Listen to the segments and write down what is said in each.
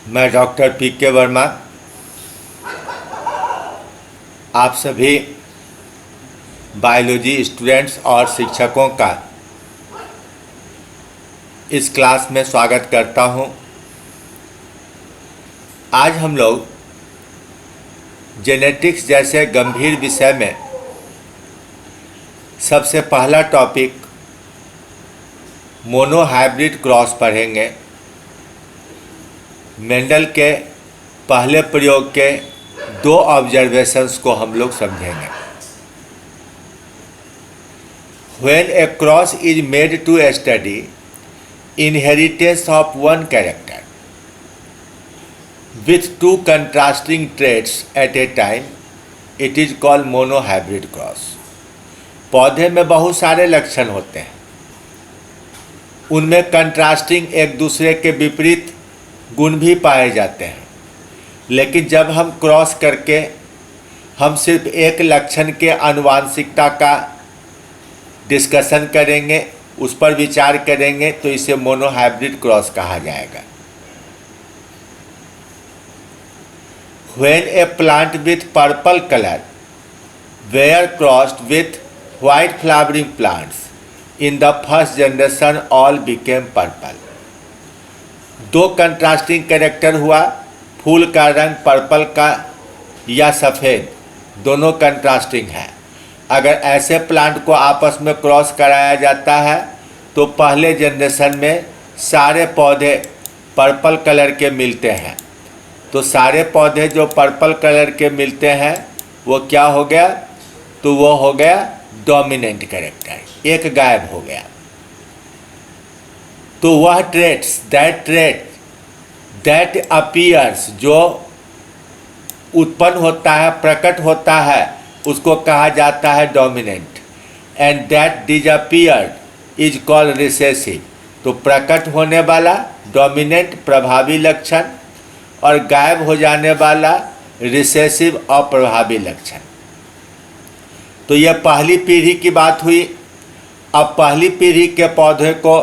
मैं doctor PK. Verma आप सभी बायोलॉजी स्टूडेंट्स और शिक्षकों का इस क्लास में स्वागत करता हूं। आज हम लोग जेनेटिक्स जैसे गंभीर विषय में सबसे पहला टॉपिक मोनोहाइब्रिड क्रॉस पढ़ेंगे। मेंडल के पहले प्रयोग के दो ऑब्जर्वेशंस को हम लोग समझेंगे। When a cross is made to study inheritance of one character with two contrasting traits at a time, it is called monohybrid cross। पौधे में बहुत सारे लक्षण होते हैं, उनमें कंट्रास्टिंग एक दूसरे के विपरीत गुण भी पाए जाते हैं, लेकिन जब हम क्रॉस करके हम सिर्फ एक लक्षण के आनुवांशिकता का डिस्कशन करेंगे, उस पर विचार करेंगे, तो इसे मोनोहाइब्रिड क्रॉस कहा जाएगा। When a plant with purple color were crossed with white flowering plants in the first generation, all became purple। दो कंट्रास्टिंग कैरेक्टर हुआ, फूल का रंग पर्पल का या सफ़ेद, दोनों कंट्रास्टिंग है। अगर ऐसे प्लांट को आपस में क्रॉस कराया जाता है तो पहले जनरेशन में सारे पौधे पर्पल कलर के मिलते हैं। तो सारे पौधे जो पर्पल कलर के मिलते हैं वो क्या हो गया? तो वो हो गया डोमिनेंट कैरेक्टर, एक गायब हो गया। तो वह ट्रेट्स दैट अपीयर्स, जो उत्पन्न होता है, प्रकट होता है, उसको कहा जाता है dominant. And that disappeared is called recessive. तो प्रकट होने वाला डोमिनेंट प्रभावी लक्षण और गायब हो जाने वाला रिसेसिव अप्रभावी लक्षण। तो यह पहली पीढ़ी की बात हुई। अब पहली पीढ़ी के पौधे को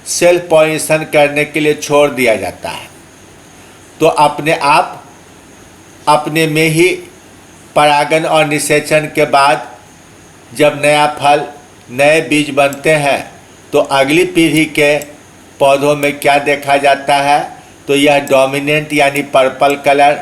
सेल्फ पॉलिनेशन करने के लिए छोड़ दिया जाता है, तो अपने आप अपने में ही परागन और निषेचन के बाद जब नया फल, नए बीज बनते हैं, तो अगली पीढ़ी के पौधों में क्या देखा जाता है? तो यह डोमिनेंट यानी पर्पल कलर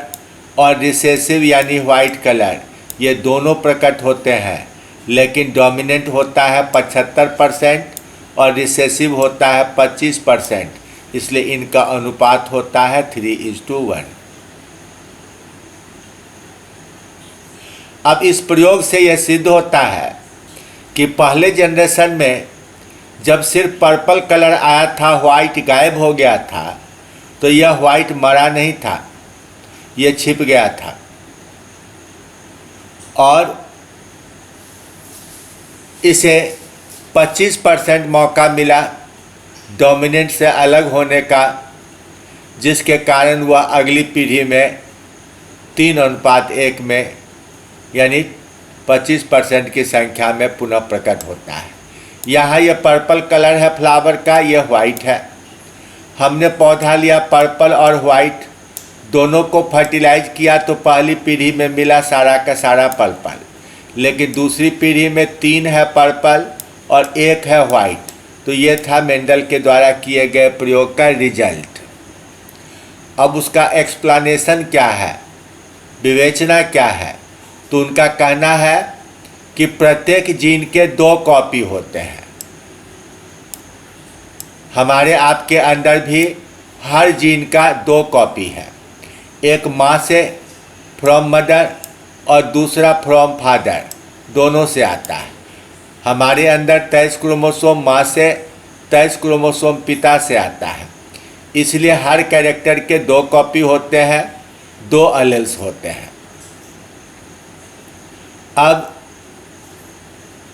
और रिसेसिव यानी वाइट कलर, ये दोनों प्रकट होते हैं। लेकिन डोमिनेंट होता है 75% और रिसेसिव होता है 25%, इसलिए इनका अनुपात होता है 3:1। अब इस प्रयोग से यह सिद्ध होता है कि पहले जनरेशन में जब सिर्फ पर्पल कलर आया था, वाइट गायब हो गया था, तो यह वाइट मरा नहीं था, यह छिप गया था। और इसे 25% मौका मिला डोमिनेंट से अलग होने का, जिसके कारण वह अगली पीढ़ी में 3:1 में यानी 25% की संख्या में पुनः प्रकट होता है। यहाँ यह पर्पल कलर है फ्लावर का, यह वाइट है। हमने पौधा लिया पर्पल और वाइट, दोनों को फर्टिलाइज किया, तो पहली पीढ़ी में मिला सारा का सारा पर्पल। लेकिन दूसरी पीढ़ी में 3 है पर्पल और 1 है वाइट। तो ये था मेंडल के द्वारा किए गए प्रयोग का रिजल्ट। अब उसका एक्सप्लेनेशन क्या है, विवेचना क्या है? तो उनका कहना है कि प्रत्येक जीन के 2 कॉपी होते हैं। हमारे आपके अंदर भी हर जीन का 2 कॉपी है, एक माँ से फ्रॉम मदर और दूसरा फ्रॉम फादर, दोनों से आता है। हमारे अंदर 23 क्रोमोसोम माँ से, 23 क्रोमोसोम पिता से आता है। इसलिए हर कैरेक्टर के 2 कॉपी होते हैं, 2 अलेल्स होते हैं। अब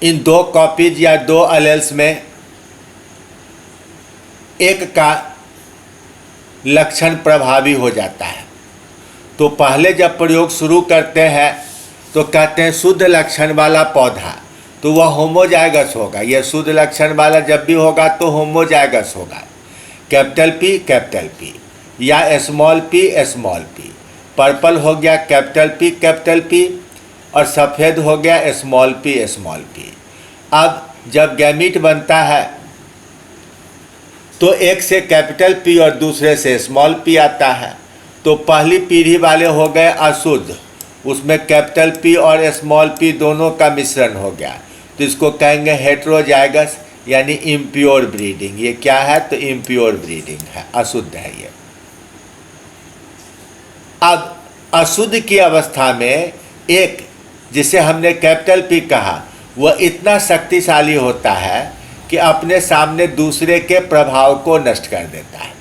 इन 2 कॉपीज या 2 अलेल्स में एक का लक्षण प्रभावी हो जाता है। तो पहले जब प्रयोग शुरू करते हैं तो कहते हैं शुद्ध लक्षण वाला पौधा, तो वह होमोजाइगस होगा। यह शुद्ध लक्षण वाला जब भी होगा तो होमोजाइगस होगा। कैपिटल पी या स्मॉल पी। पर्पल हो गया कैपिटल पी और सफ़ेद हो गया स्मॉल पी। अब जब गैमीट बनता है तो एक से कैपिटल पी और दूसरे से स्मॉल पी आता है। तो पहली पीढ़ी वाले हो गए अशुद्ध, उसमें कैपिटल पी और स्मॉल पी दोनों का मिश्रण हो गया, तो इसको कहेंगे हेटेरोजाइगस यानी इम्प्योर ब्रीडिंग। ये क्या है? तो इम्प्योर ब्रीडिंग है, अशुद्ध है ये। अब अशुद्ध की अवस्था में एक जिसे हमने कैपिटल पी कहा वह इतना शक्तिशाली होता है कि अपने सामने दूसरे के प्रभाव को नष्ट कर देता है।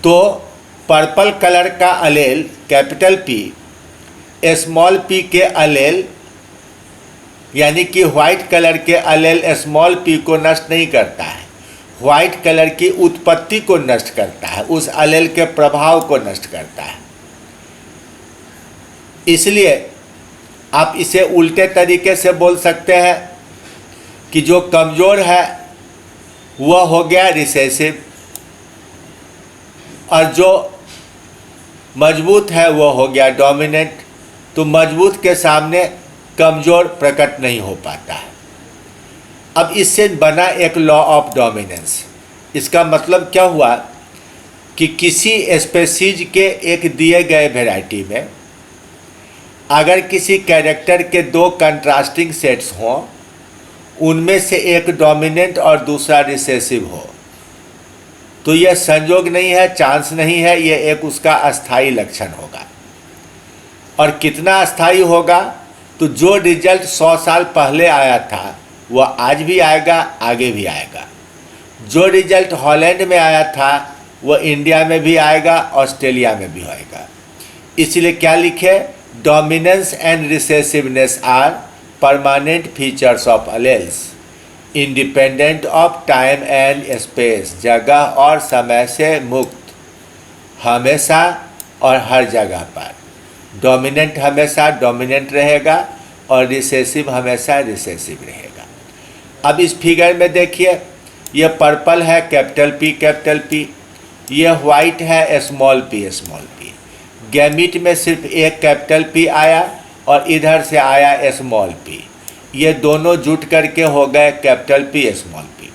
तो पर्पल कलर का allele capital P small P के अलेल यानी कि व्हाइट कलर के अलेल स्मॉल पी को नष्ट नहीं करता है, व्हाइट कलर की उत्पत्ति को नष्ट करता है, उस अलेल के प्रभाव को नष्ट करता है। इसलिए आप इसे उल्टे तरीके से बोल सकते हैं कि जो कमज़ोर है वह हो गया रिसेसिव और जो मजबूत है वह हो गया डोमिनेंट। तो मजबूत के सामने कमज़ोर प्रकट नहीं हो पाता है। अब इससे बना एक लॉ ऑफ डोमिनेंस। इसका मतलब क्या हुआ कि किसी स्पेसीज के एक दिए गए वैरायटी में अगर किसी कैरेक्टर के दो कंट्रास्टिंग सेट्स हों, उनमें से एक डोमिनेंट और दूसरा रिसेसिव हो, तो यह संयोग नहीं है, चांस नहीं है, यह एक उसका अस्थाई लक्षण होगा। और कितना अस्थाई होगा? तो जो रिजल्ट 100 साल पहले आया था वह आज भी आएगा, आगे भी आएगा। जो रिजल्ट हॉलैंड में आया था वह इंडिया में भी आएगा, ऑस्ट्रेलिया में भी आएगा। इसलिए क्या लिखे? Dominance and recessiveness are permanent features of alleles independent of time and space. जगह और समय से मुक्त, हमेशा और हर जगह पर डोमिनेंट हमेशा डोमिनेंट रहेगा और रिसेसिव हमेशा रिसेसिव रहेगा। अब इस फिगर में देखिए, ये पर्पल है कैपिटल पी, ये वाइट है स्मॉल पी। गैमीट में सिर्फ एक कैपिटल पी आया और इधर से आया स्मॉल पी, ये दोनों जुट करके हो गए कैपिटल पी स्मॉल पी।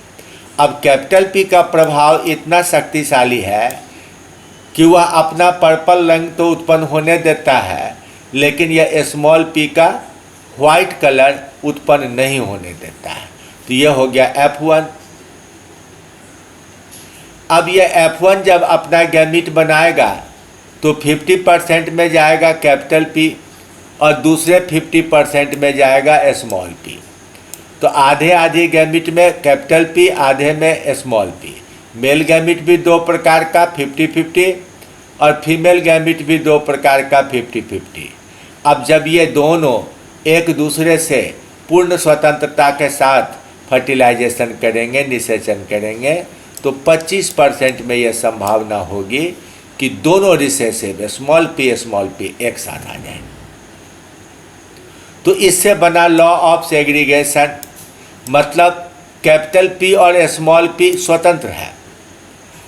अब कैपिटल पी का प्रभाव इतना शक्तिशाली है कि वह अपना पर्पल रंग तो उत्पन्न होने देता है, लेकिन यह स्मॉल पी का वाइट कलर उत्पन्न नहीं होने देता है। तो यह हो गया F1। अब यह F1 जब अपना गैमीट बनाएगा तो 50% में जाएगा कैपिटल पी और दूसरे 50% में जाएगा स्मॉल पी। तो आधे आधे गैमीट में कैपिटल पी, आधे में स्मॉल पी। मेल गैमीट भी दो प्रकार का 50-50 और फीमेल गैमीट भी दो प्रकार का 50-50। अब जब ये दोनों एक दूसरे से पूर्ण स्वतंत्रता के साथ फर्टिलाइजेशन करेंगे, निषेचन करेंगे, तो 25% में यह संभावना होगी कि दोनों रिसेसिव स्मॉल पी एक साथ आ जाए। तो इससे बना लॉ ऑफ सेग्रीगेशन, मतलब कैपिटल पी और स्मॉल पी स्वतंत्र है,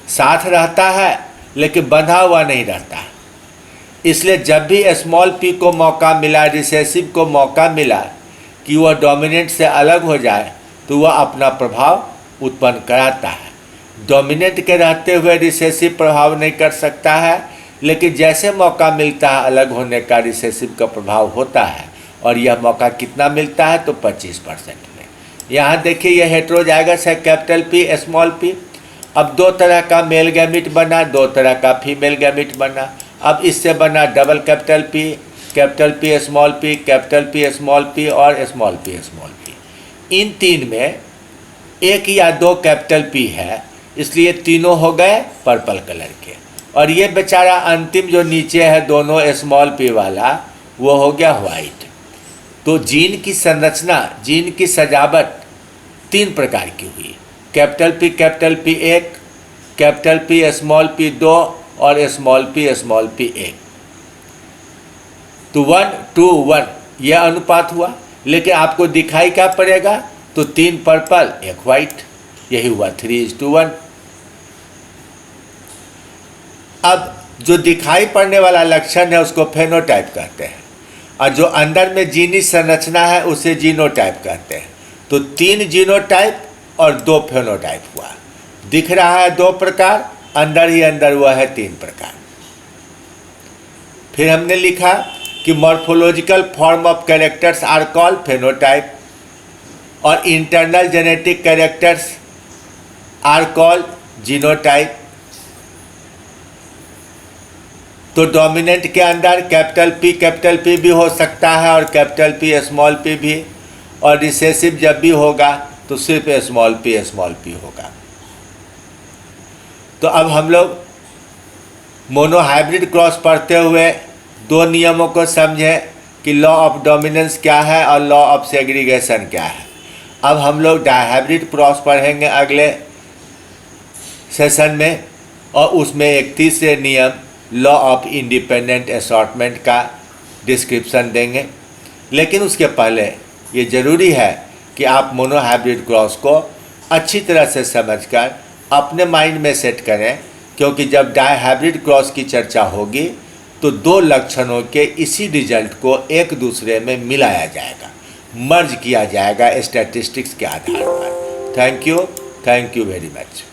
साथ रहता है लेकिन बंधा हुआ नहीं रहता है। इसलिए जब भी स्मॉल पी को मौका मिला, रिसेसिव को मौका मिला कि वह डोमिनेंट से अलग हो जाए, तो वह अपना प्रभाव उत्पन्न कराता है। डोमिनेंट के रहते हुए रिसेसिव प्रभाव नहीं कर सकता है, लेकिन जैसे मौका मिलता है अलग होने का, रिसेसिव का प्रभाव होता है। और यह मौका कितना मिलता है? तो 25% में। यहाँ देखिए यह हेटेरोजाइगस है कैपिटल पी स्मॉल पी। अब दो तरह का मेल गैमीट बना, दो तरह का फीमेल गैमीट बना। अब इससे बना double capital P small P, capital P small P और स्मॉल पी। इन तीन में एक या दो कैपिटल पी है, इसलिए तीनों हो गए पर्पल कलर के। और ये बेचारा अंतिम जो नीचे है दोनों स्मॉल पी वाला, वो हो गया वाइट। तो जीन की संरचना, जीन की सजावट तीन प्रकार की हुई। Capital P 1, capital P small P 2 और स्मॉल पी 1। तो 1:1 यह अनुपात हुआ। लेकिन आपको दिखाई क्या पड़ेगा? तो 3 पर्पल 1 वाइट, यही हुआ 3:1। अब जो दिखाई पड़ने वाला लक्षण है उसको फेनोटाइप कहते हैं, और जो अंदर में जीनी संरचना है उसे जीनोटाइप कहते हैं। तो 3 जीनोटाइप और 2 फेनोटाइप हुआ। दिख रहा है 2 प्रकार, अंदर ही अंदर हुआ है 3 प्रकार। फिर हमने लिखा कि morphological form of characters are called phenotype और internal genetic characters are called genotype. तो डोमिनेंट के अंदर कैपिटल P भी हो सकता है और कैपिटल P स्मॉल p भी, और रिसेसिव जब भी होगा तो सिर्फ स्मॉल p होगा। तो अब हम लोग मोनोहाइब्रिड क्रॉस पढ़ते हुए 2 नियमों को समझें कि लॉ ऑफ डोमिनेंस क्या है और लॉ ऑफ सेग्रीगेशन क्या है। अब हम लोग डायहाइब्रिड क्रॉस पढ़ेंगे अगले सेशन में, और उसमें एक तीसरे नियम लॉ ऑफ इंडिपेंडेंट असॉर्टमेंट का डिस्क्रिप्शन देंगे। लेकिन उसके पहले ये ज़रूरी है कि आप मोनोहाइब्रिड क्रॉस को अच्छी तरह से समझकर अपने माइंड में सेट करें, क्योंकि जब डायहाइब्रिड क्रॉस की चर्चा होगी तो 2 लक्षणों के इसी रिजल्ट को एक दूसरे में मिलाया जाएगा, मर्ज किया जाएगा स्टैटिस्टिक्स के आधार पर। Thank you very much.